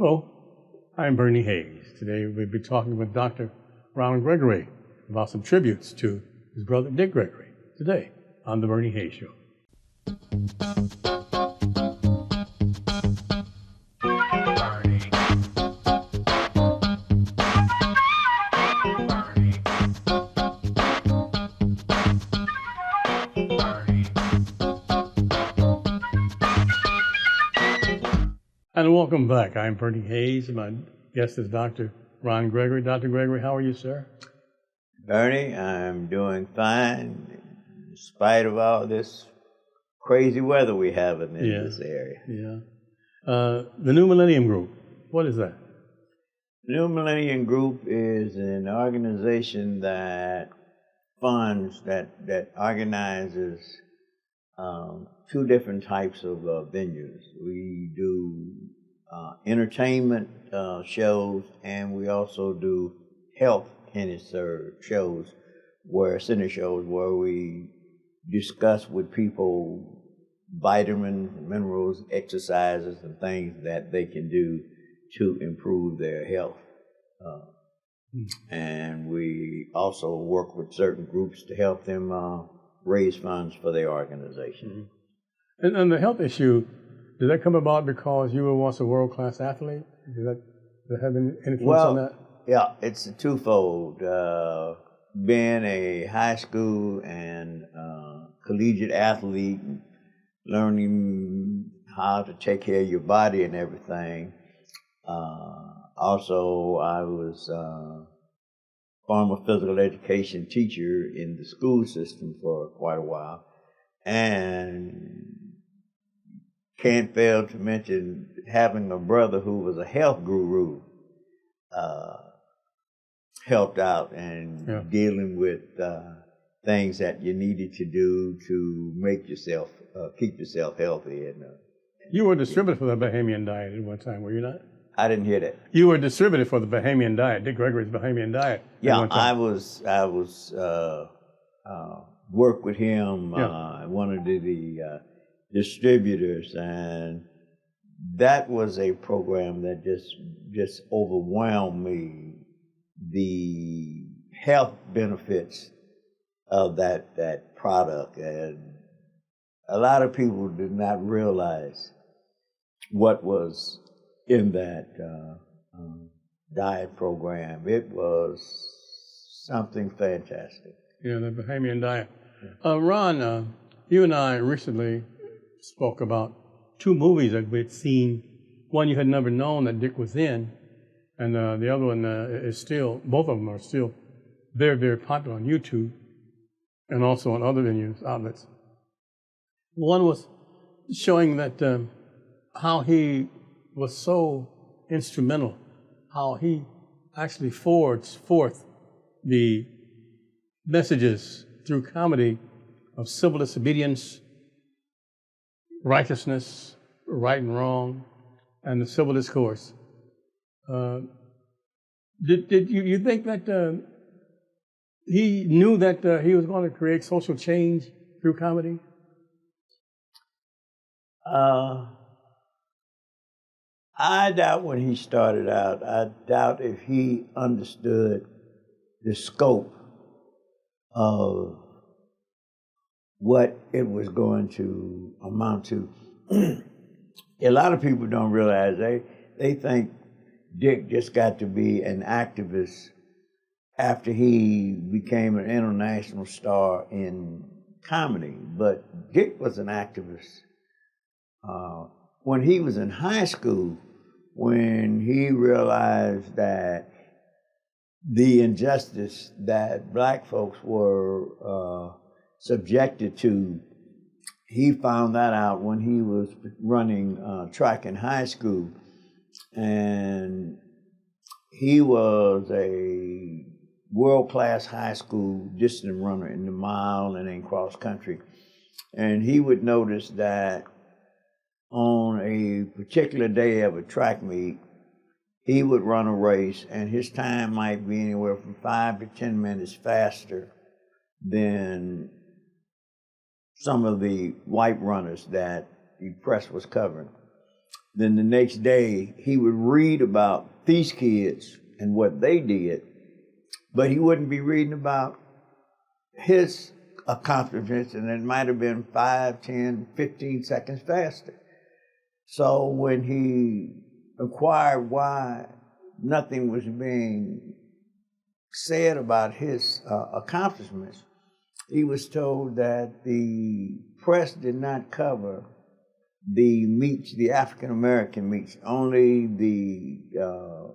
Hello, I'm Bernie Hayes. Today we'll be talking with Dr. Ron Gregory about some tributes to his brother Dick Gregory today on The Bernie Hayes Show. And welcome back. I'm Bernie Hayes. My guest is Dr. Ron Gregory. Dr. Gregory, how are you, sir? Bernie, I'm doing fine in spite of all this crazy weather we have in this area. Yeah. The New Millennium Group, what is that? The New Millennium Group is an organization that funds, that organizes two different types of venues. We do entertainment shows, and we also do health shows, center shows where we discuss with people vitamins, minerals, exercises, and things that they can do to improve their health. And we also work with certain groups to help them raise funds for their organization. And the health issue, did that come about because you were once a world-class athlete? Did that have any influence on that? Yeah, it's a twofold. Being a high school and collegiate athlete, learning how to take care of your body and everything. Also, I was a former physical education teacher in the school system for quite a while. And can't fail to mention having a brother who was a health guru helped out and dealing with things that you needed to do to make yourself, keep yourself healthy. And you were a distributor for the Bahamian Diet at one time, were you not? I didn't hear that. You were a distributor for the Bahamian Diet, Dick Gregory's Bahamian Diet. Yeah, I was worked with him, one of the distributors, and that was a program that just overwhelmed me. The health benefits of that product, and a lot of people did not realize what was in that diet program. It was something fantastic. Yeah, the Bahamian Diet. Ron, you and I recently spoke about two movies that we'd seen. One you had never known that Dick was in, and the other one is still, both of them are still very, very popular on YouTube and also on other outlets. One was showing that how he was so instrumental, how he actually forged forth the messages through comedy of civil disobedience, righteousness, right and wrong, and the civil discourse. Did you think that he knew that he was going to create social change through comedy? I doubt when he started out. I doubt if he understood the scope of what it was going to amount to. A lot of people don't realize, they think Dick just got to be an activist after he became an international star in comedy, but Dick was an activist when he was in high school, when he realized that the injustice that black folks were subjected to. He found that out when he was running track in high school, and he was a world-class high school distance runner in the mile and in cross country. And he would notice that on a particular day of a track meet, he would run a race, and his time might be anywhere from 5 to 10 minutes faster than some of the white runners that the press was covering. then the next day he would read about these kids and what they did, but he wouldn't be reading about his accomplishments, and it might have been 5, 10, 15 seconds faster. So when he inquired why nothing was being said about his accomplishments, he was told that the press did not cover the meets, the African American meets, only the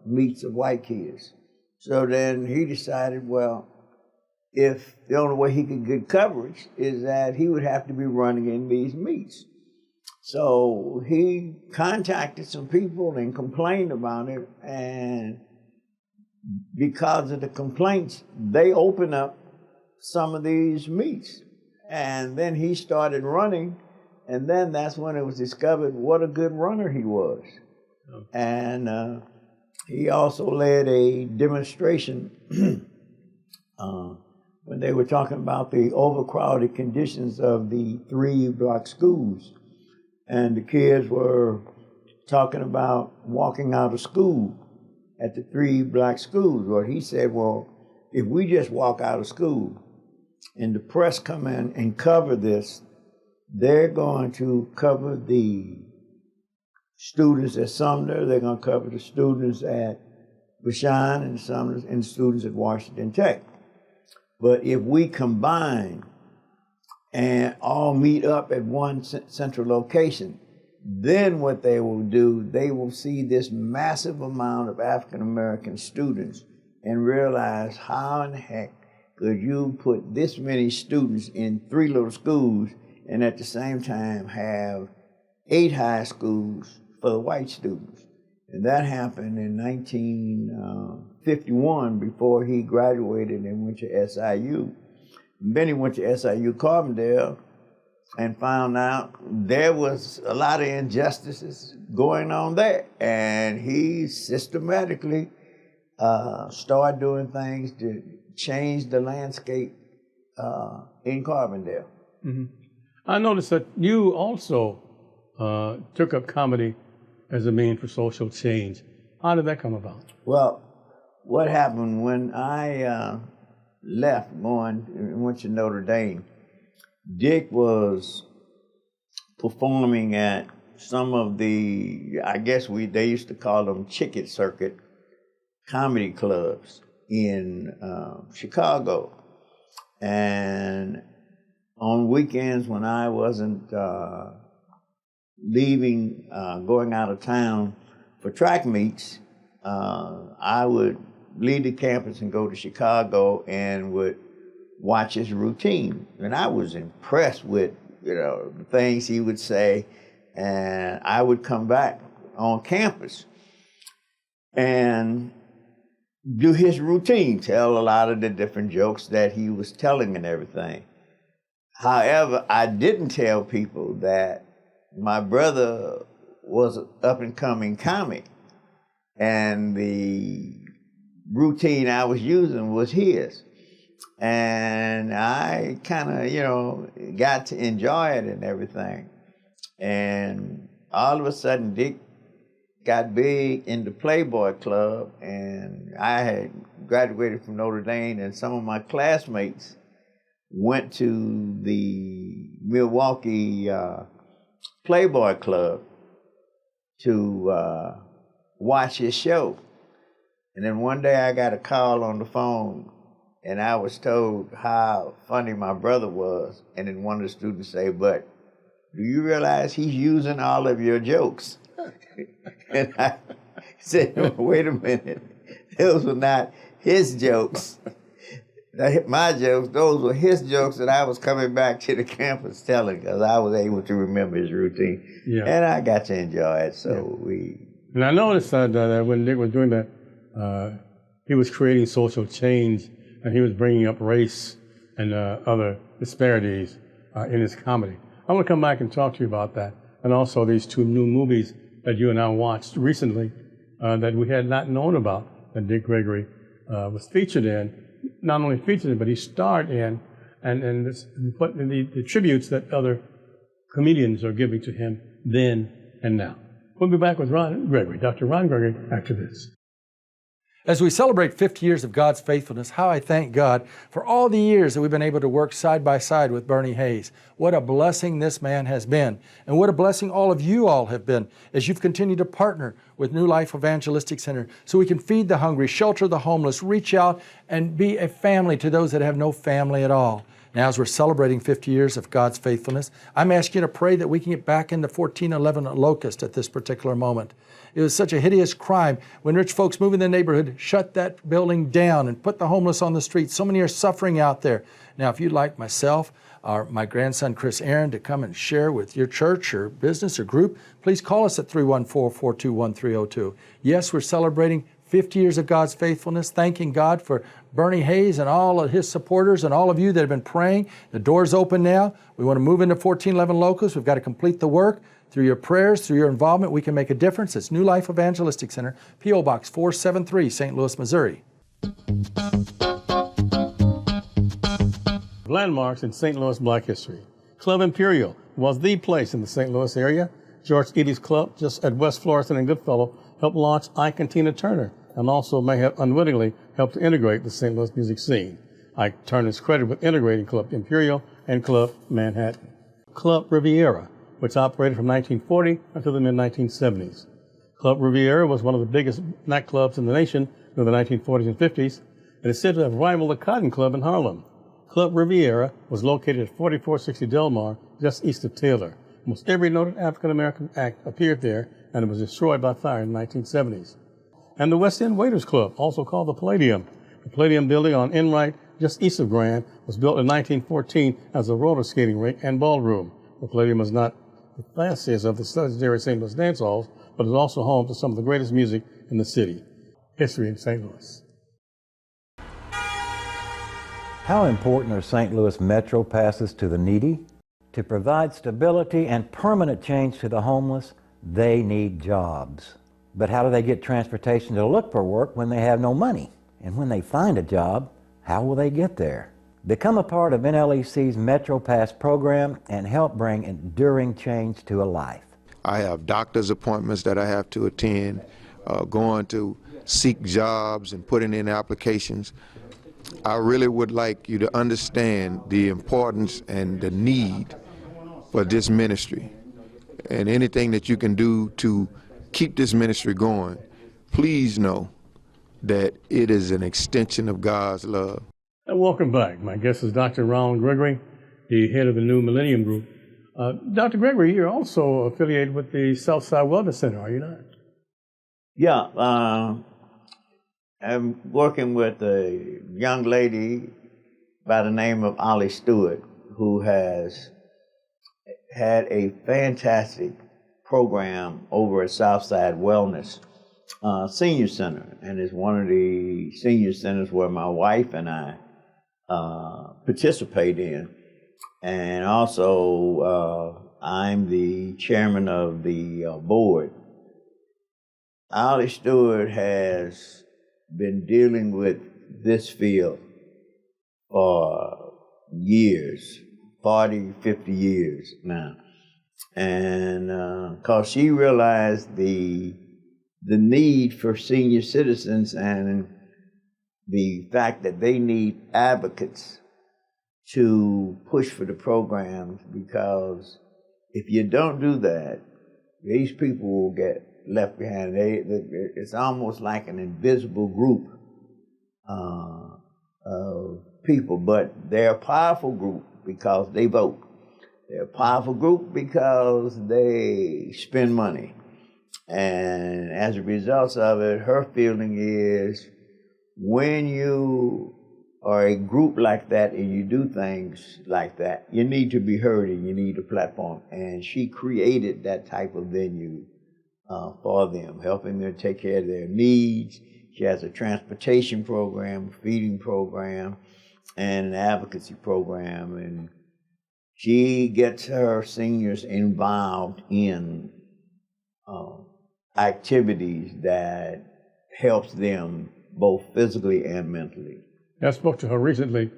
meets of white kids. So then he decided, well, if the only way he could get coverage is that he would have to be running in these meets. So he contacted some people and complained about it, and because of the complaints, they opened up some of these meets. And then he started running, and then that's when it was discovered what a good runner he was. Oh. And he also led a demonstration when they were talking about the overcrowded conditions of the 3 black schools. And the kids were talking about walking out of school at the 3 black schools. Well, he said, well, if we just walk out of school and the press come in and cover this, they're going to cover the students at Sumner, they're going to cover the students at Vashon and Sumner and students at Washington Tech. But if we combine and all meet up at one central location, then what they will do, they will see this massive amount of African American students and realize how in the heck could you put this many students in 3 little schools and at the same time have 8 high schools for the white students. And that happened in 1951 before he graduated and went to SIU. Then he went to SIU Carbondale and found out there was a lot of injustices going on there. And he systematically started doing things to change the landscape in Carbondale. Mm-hmm. I noticed that you also took up comedy as a means for social change. How did that come about? Well, what happened when I left, went to Notre Dame, Dick was performing at some of the, I guess they used to call them chicken circuit comedy clubs in Chicago. And on weekends when I wasn't leaving, going out of town for track meets, I would leave the campus and go to Chicago and would watch his routine. And I was impressed with, the things he would say. And I would come back on campus and do his routine, tell a lot of the different jokes that he was telling and everything. However, I didn't tell people that my brother was an up-and-coming comic, and the routine I was using was his. And I kind of, got to enjoy it and everything. And all of a sudden, Dick got big in the Playboy Club, and I had graduated from Notre Dame, and some of my classmates went to the Milwaukee Playboy Club to watch his show. And then one day I got a call on the phone, and I was told how funny my brother was. And then one of the students say, "But do you realize he's using all of your jokes?" And I said, "Wait a minute, those were not his jokes. My jokes, those were his jokes that I was coming back to the campus telling, because I was able to remember his routine." Yeah. And I got to enjoy it, so And I noticed that when Dick was doing that, he was creating social change, and he was bringing up race and other disparities in his comedy. I want to come back and talk to you about that, and also these 2 new movies that you and I watched recently that we had not known about, that Dick Gregory was featured in. Not only featured in, but he starred in, and the tributes that other comedians are giving to him then and now. We'll be back with Dr. Ron Gregory, after this. As we celebrate 50 years of God's faithfulness, how I thank God for all the years that we've been able to work side by side with Bernie Hayes. What a blessing this man has been, and what a blessing all of you all have been as you've continued to partner with New Life Evangelistic Center so we can feed the hungry, shelter the homeless, reach out and be a family to those that have no family at all. Now, as we're celebrating 50 years of God's faithfulness, I'm asking you to pray that we can get back into 1411 Locust at this particular moment. It was such a hideous crime when rich folks move in the neighborhood, shut that building down and put the homeless on the street. So many are suffering out there. Now, if you'd like myself or my grandson, Chris Aaron, to come and share with your church or business or group, please call us at 314-421-302. Yes, we're celebrating 50 years of God's faithfulness, thanking God for Bernie Hayes and all of his supporters and all of you that have been praying. The door's open now. We want to move into 1411 Locust. We've got to complete the work. Through your prayers, through your involvement, we can make a difference. It's New Life Evangelistic Center, P.O. Box 473, St. Louis, Missouri. Landmarks in St. Louis Black history. Club Imperial was the place in the St. Louis area. George Eady's club, just at West Florissant and Goodfellow, helped launch Ike and Tina Turner, and also may have unwittingly helped to integrate the St. Louis music scene. Ike Turner is credited with integrating Club Imperial and Club Manhattan. Club Riviera, which operated from 1940 until the mid-1970s. Club Riviera was one of the biggest nightclubs in the nation during the 1940s and 50s, and is said to have rivaled the Cotton Club in Harlem. Club Riviera was located at 4460 Del Mar, just east of Taylor. Almost every noted African-American act appeared there, and it was destroyed by fire in the 1970s. And the West End Waiters Club, also called the Palladium. The Palladium building on Enright, just east of Grand, was built in 1914 as a roller skating rink and ballroom. The Palladium was not the fanciest of the legendary St. Louis dance halls, but is also home to some of the greatest music in the city. History in St. Louis. How important are St. Louis Metro passes to the needy? To provide stability and permanent change to the homeless, they need jobs. But how do they get transportation to look for work when they have no money? And when they find a job, how will they get there? Become a part of NLEC's Metro Pass program and help bring enduring change to a life. I have doctor's appointments that I have to attend, going to seek jobs and putting in applications. I really would like you to understand the importance and the need for this ministry, and anything that you can do to keep this ministry going. Please know that it is an extension of God's love. And welcome back. My guest is Dr. Ron Gregory, the head of the New Millennium Group. Dr. Gregory, you're also affiliated with the Southside Wellness Center, are you not? Yeah, I'm working with a young lady by the name of Ollie Stewart, who has had a fantastic program over at Southside Wellness Senior Center, and it's one of the senior centers where my wife and I participate in. And also, I'm the chairman of the board. Ollie Stewart has been dealing with this field for years, 40, 50 years now. And because she realized the need for senior citizens and the fact that they need advocates to push for the programs, because if you don't do that, these people will get left behind. It's almost like an invisible group of people, but they're a powerful group because they vote. They're a powerful group because they spend money. And as a result of it, her feeling is when you are a group like that and you do things like that, you need to be heard and you need a platform. And she created that type of venue for them, helping them take care of their needs. She has a transportation program, a feeding program, and an advocacy program. And she gets her seniors involved in activities that helps them both physically and mentally. I spoke to her recently,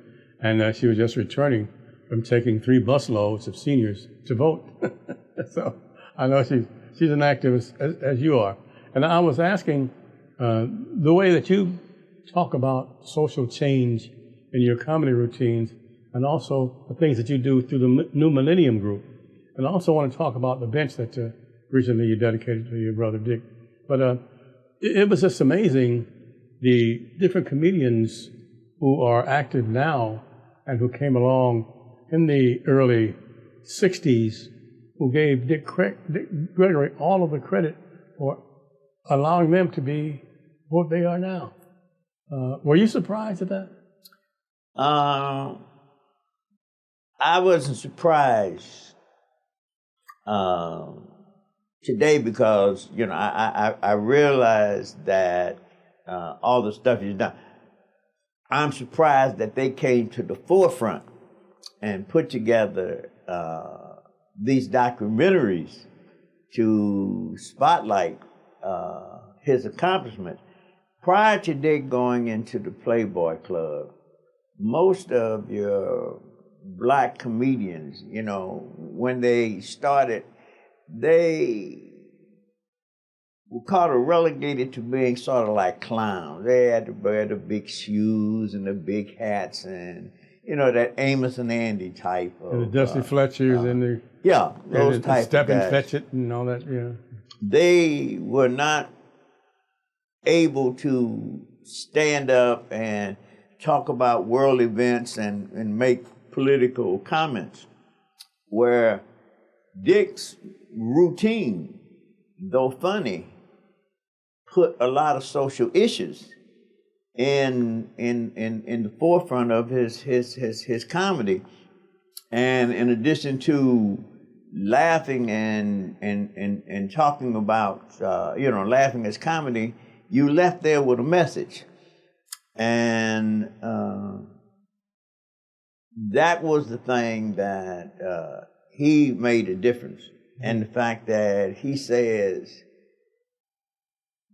and she was just returning from taking 3 busloads of seniors to vote. So I know she's she's an activist as you are. And I was asking the way that you talk about social change in your comedy routines, and also the things that you do through the New Millennium Group. And I also want to talk about the bench that recently you dedicated to your brother Dick. But it was just amazing, the different comedians who are active now and who came along in the early 60s, who gave Dick Gregory all of the credit for allowing them to be what they are now. Were you surprised at that? I wasn't surprised today because, you know, I realized that all the stuff he's done. I'm surprised that they came to the forefront and put together these documentaries to spotlight his accomplishments. Prior to Dick going into the Playboy Club, most of your black comedians, you know, when they started, they were kind of relegated to being sort of like clowns. They had to wear the big shoes and the big hats and, you know, that Amos and Andy type of... And the Dusty Fletchers and the... Yeah, those and type Step of guys. and Fetch It and all that, yeah. They were not able to stand up and talk about world events and make political comments, where Dick's routine, though funny, put a lot of social issues in the forefront of his comedy. And in addition to laughing and talking about, you know, laughing as comedy, you left there with a message. And that was the thing that he made a difference. And the fact that he says,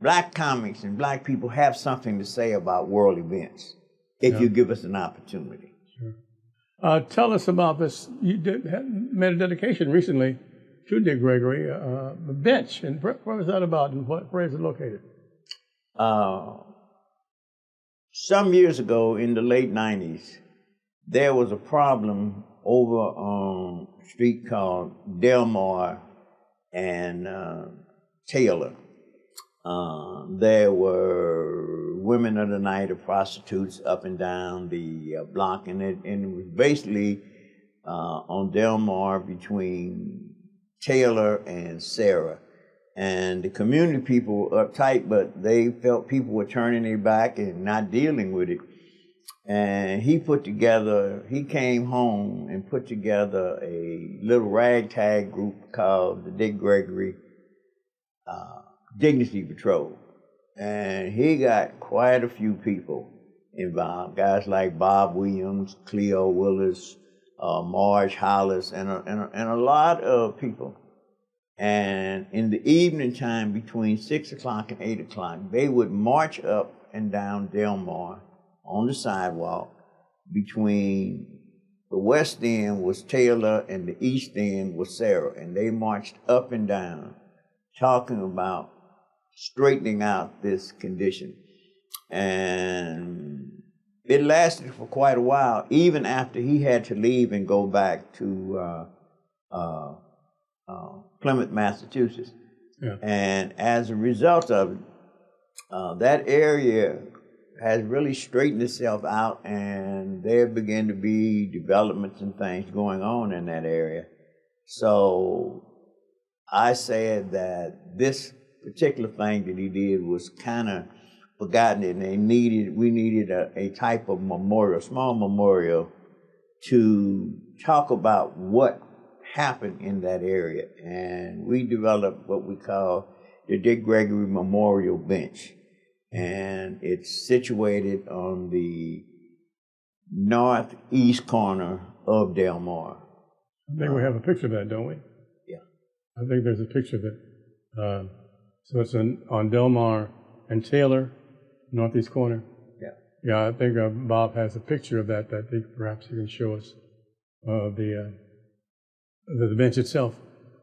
black comics and black people have something to say about world events if you give us an opportunity. Sure. Tell us about this. You made a dedication recently to Dick Gregory, the bench. And where was that about and where is it located? Some years ago, in the late 90s, there was a problem over on a street called Delmar and Taylor. There were women of the night or prostitutes up and down the block, and it was basically on Delmar between Taylor and Sarah. And the community people were uptight, but they felt people were turning their back and not dealing with it. And he came home and put together a little ragtag group called the Dick Gregory Dignity Patrol. And he got quite a few people involved, guys like Bob Williams, Cleo Willis, Marge Hollis, and a lot of people. And in the evening time, between 6 o'clock and 8 o'clock, they would march up and down Delmar on the sidewalk. Between the west end was Taylor and the east end was Sarah. And they marched up and down talking about straightening out this condition. And it lasted for quite a while, even after he had to leave and go back to Plymouth, Massachusetts. Yeah. And as a result of it, that area has really straightened itself out, and there began to be developments and things going on in that area. So I said that this particular thing that he did was kind of forgotten, and we needed a type of memorial, small memorial, to talk about what happened in that area. And we developed what we call the Dick Gregory Memorial Bench. And it's situated on the northeast corner of Delmar. I think we have a picture of that, don't we? Yeah. I think there's a picture of it. So it's on Delmar and Taylor, northeast corner. Yeah. Yeah, I think Bob has a picture of that perhaps he can show us of the bench itself.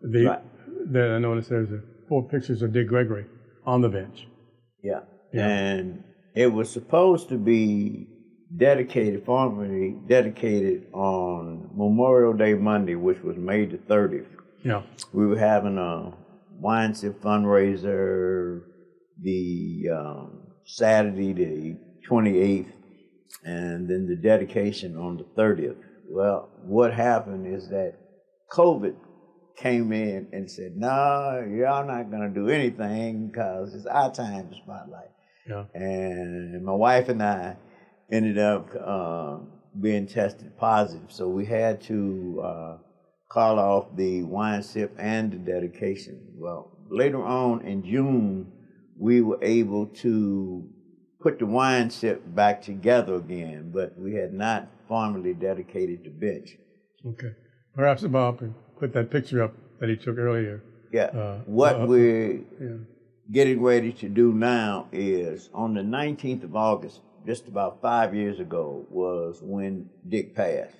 Right. that I noticed there's 4 pictures of Dick Gregory on the bench. Yeah. And it was supposed to be formally dedicated on Memorial Day Monday, which was May the 30th. Yeah. We were having a wine sip fundraiser the Saturday, the 28th, and then the dedication on the 30th. Well, what happened is that COVID came in and said, no, y'all not going to do anything because it's our time to spotlight. Yeah. And my wife and I ended up being tested positive. So we had to call off the wine sip and the dedication. Well, later on in June, we were able to put the wine sip back together again, but we had not formally dedicated the bench. Okay. Perhaps Bob can put that picture up that he took earlier. Yeah. What we're getting ready to do now is on the 19th of August, just about 5 years ago, was when Dick passed.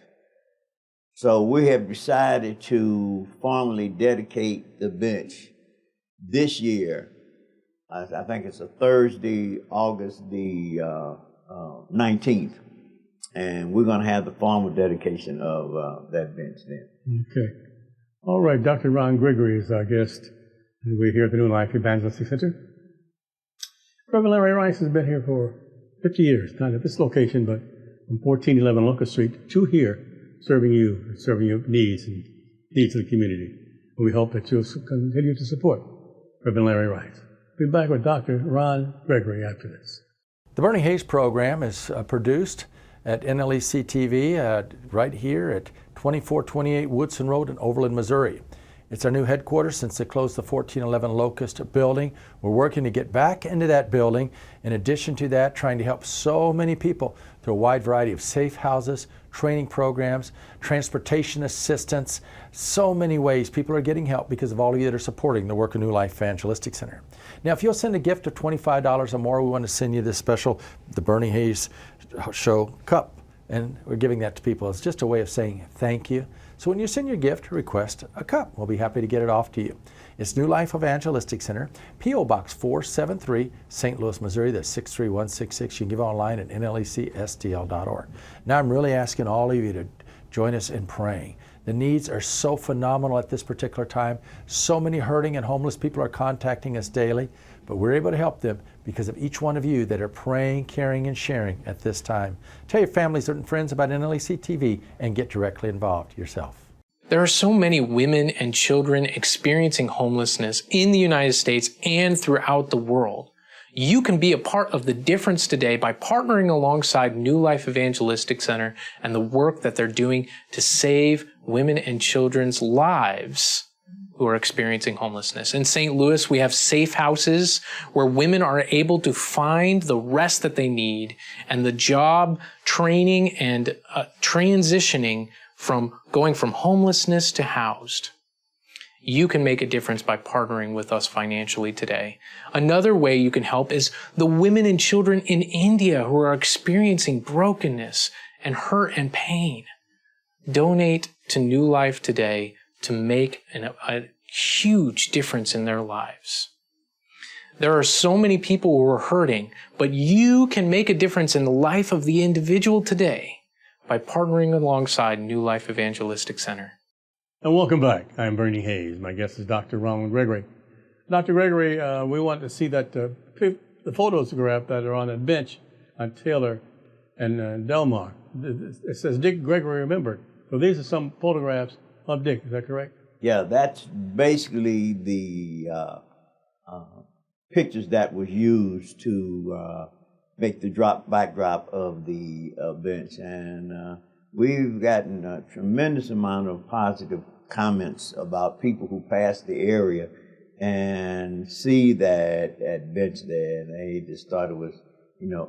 So we have decided to formally dedicate the bench this year. I think it's a Thursday, August the 19th. And we're going to have the formal dedication of that bench then. Okay. All right, Dr. Ron Gregory is our guest. And we're here at the New Life Evangelistic Center. Reverend Larry Rice has been here for 50 years, not at this location, but from 1411 Locust Street to here, serving your needs and needs of the community. And we hope that you'll continue to support Reverend Larry Rice. We'll be back with Dr. Ron Gregory after this. The Bernie Hayes program is produced at NLEC TV right here at 2428 Woodson Road in Overland, Missouri. It's our new headquarters since they closed the 1411 Locust building. We're working to get back into that building. In addition to that, trying to help so many people through a wide variety of safe houses, training programs, transportation assistance, so many ways people are getting help because of all of you that are supporting the work of New Life Evangelistic Center. Now, if you'll send a gift of $25 or more, we want to send you this special, the Bernie Hayes Show cup. And we're giving that to people. It's just a way of saying thank you. So when you send your gift, request a cup. We'll be happy to get it off to you. It's New Life Evangelistic Center, P.O. Box 473, St. Louis, Missouri. That's 63166. You can give online at nlecstl.org. Now I'm really asking all of you to join us in praying. The needs are so phenomenal at this particular time. So many hurting and homeless people are contacting us daily, but we're able to help them because of each one of you that are praying, caring, and sharing at this time. Tell your families and friends about NLEC TV and get directly involved yourself. There are so many women and children experiencing homelessness in the United States and throughout the world. You can be a part of the difference today by partnering alongside New Life Evangelistic Center and the work that they're doing to save women and children's lives who are experiencing homelessness. In St. Louis, we have safe houses where women are able to find the rest that they need and the job, training, and transitioning from going from homelessness to housed. You can make a difference by partnering with us financially today. Another way you can help is the women and children in India who are experiencing brokenness and hurt and pain. Donate to New Life today to make a huge difference in their lives. There are so many people who are hurting, but you can make a difference in the life of the individual today by partnering alongside New Life Evangelistic Center. And welcome back. I'm Bernie Hayes. My guest is Dr. Ronald Gregory. Dr. Gregory, we want to see that the photograph that are on that bench on Taylor and Delmar. It says Dick Gregory Remembered. So these are some photographs of Dick. Is that correct? Yeah, that's basically the pictures that was used to make the backdrop of the bench. And we've gotten a tremendous amount of positive comments about people who pass the area and see that bench there. And they just thought it was,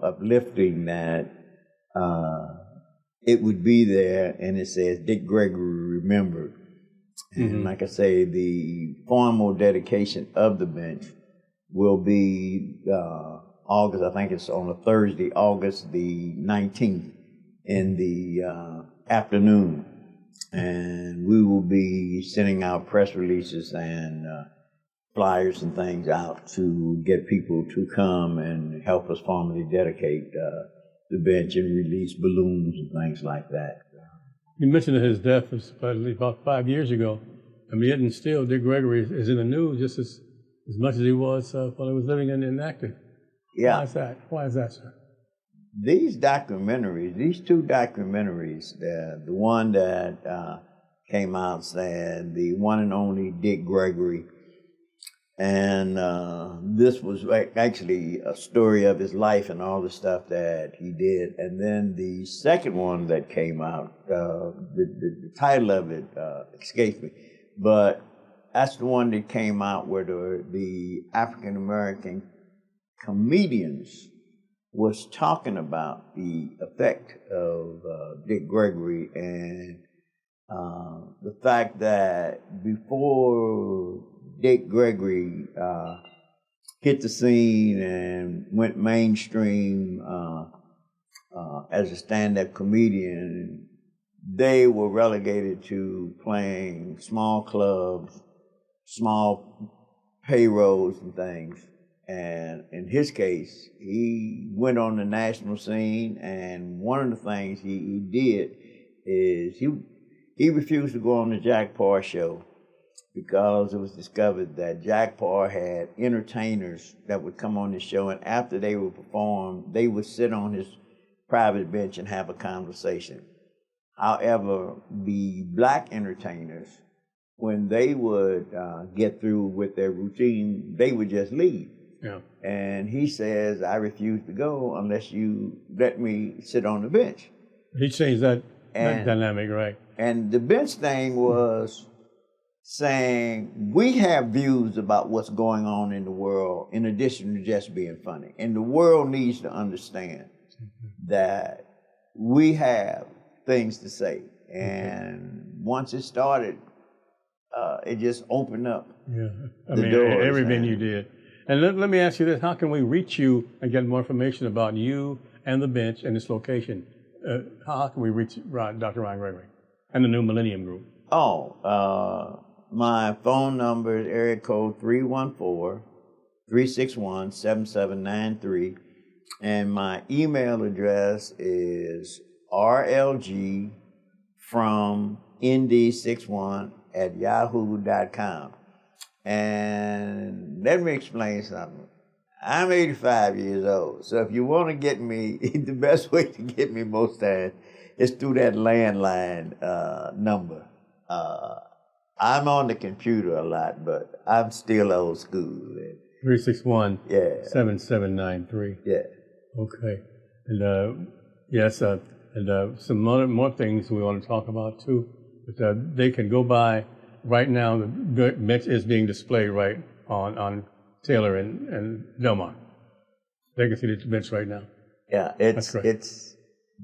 uplifting that it would be there, and it says Dick Gregory Remembered. And like I say, the formal dedication of the bench will be August, I think it's on a Thursday, August the 19th in the afternoon. And we will be sending out press releases and flyers and things out to get people to come and help us formally dedicate the bench and release balloons and things like that. You mentioned that his death was about 5 years ago. I mean, yet and still, Dick Gregory is in the news just as much as he was while he was living and inactive. Yeah. Why is that? Why is that, sir? These documentaries, these two documentaries, the one that came out saying the one and only Dick Gregory, and this was actually a story of his life and all the stuff that he did. And then the second one that came out, the title of it escapes me, but that's the one that came out where the African American comedians was talking about the effect of Dick Gregory and the fact that before Dick Gregory hit the scene and went mainstream as a stand-up comedian, they were relegated to playing small clubs, small payrolls and things. And in his case, he went on the national scene, and one of the things he did is he refused to go on the Jack Parr show because it was discovered that Jack Parr had entertainers that would come on the show, and after they would perform, they would sit on his private bench and have a conversation. However, the black entertainers, when they would get through with their routine, they would just leave. Yeah. And he says, I refuse to go unless you let me sit on the bench. He changed that dynamic, right? And the bench thing was saying, we have views about what's going on in the world in addition to just being funny. And the world needs to understand that we have things to say. And once it started, it just opened up the doors. Every venue did. And let me ask you this. How can we reach you and get more information about you and the bench and its location? How can we reach Dr. Ron Gregory and the New Millennium Group? My phone number is area code 314-361-7793. And my email address is rlgfromnd61@yahoo.com. And let me explain something. I'm 85 years old, so if you want to get me, the best way to get me most times is through that landline number. I'm on the computer a lot, but I'm still old school. 361-7793. Yeah. Okay. And yes, and some more things we want to talk about too. But they can go by. Right now, the bench is being displayed right on Taylor and Delmar. They can see the bench right now. Yeah, it's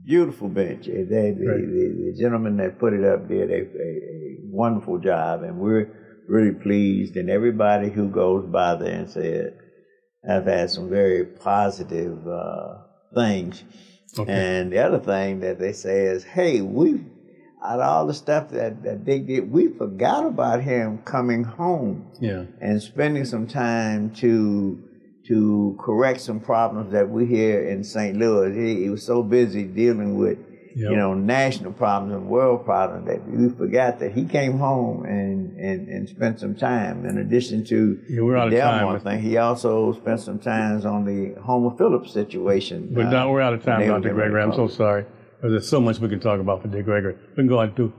beautiful bench. The gentleman that put it up did a wonderful job, and we're really pleased. And everybody who goes by there and said, I've had some very positive things. Okay. And the other thing that they say is, hey, out of all the stuff that they did, we forgot about him coming home and spending some time to correct some problems that we hear in St. Louis. He was so busy dealing with national problems and world problems that we forgot that he came home and spent some time. In addition to the Delmar thing, he also spent some time on the Homer Phillips situation. But now we're out of time, Dr. Gregory. I'm so sorry. There's so much we can talk about for Dick Gregory. We can go on through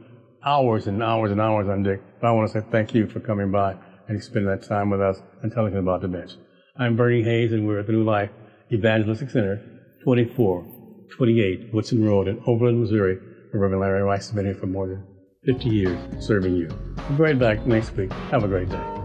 hours and hours and hours on Dick. But I want to say thank you for coming by and spending that time with us and telling us about the bench. I'm Bernie Hayes, and we're at the New Life Evangelistic Center, 2428 Woodson Road in Overland, Missouri. Reverend Larry Rice has been here for more than 50 years serving you. We'll be right back next week. Have a great day.